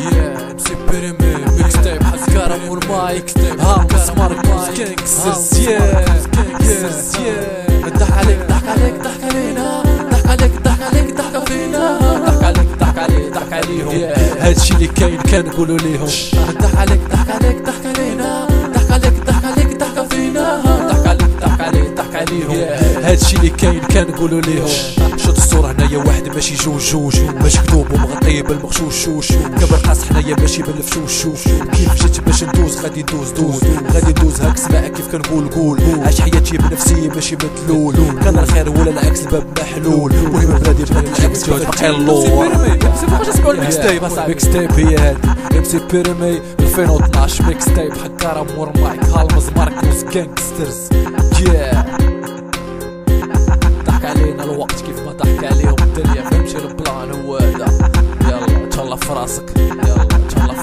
ام سي بيريمي ميكس تايب حزكارة والمايك هامس ماركوس جانكسترز ضحك عليك ضحك عليك ضحك علينا ضحك عليك ضحك عليك ضحك فينا ضحك عليك ضحك عليك ضحك عليهم هادشي اللي كاين كنقولو ليهم ضحك عليك ضحك عليك ضحك علينا ضحك عليك ضحك عليك ضحك فينا ضحك عليك ضحك عليك ضحك عليهم هادشي اللي كاين كنقولو ليهم شوط الصورة هنايا واحد ماشي جوج ماشي كذوب ومغطي بالمغشوش كبر قاص حنايا ماشي بالفشوش كيف جيت باش ندوز غادي ندوز غادي ندوز هاك سماع كيف كنقول قول عايش حياتي بنفسي ماشي متلول كان الخير ولا العكس الباب محلول المهم بلادي بلاد العكس باقي اللور ميكس تايب هي هادي ام سي بيريمي 2012 ميكس تايب حكارة مور مايك هالمز ماركوس جانكسترز ضحك علينا الوقت كيف ما ضحك عليهم الدنيا فهمتي البلان هو هذا يلا تهلا في راسك يلا تهلا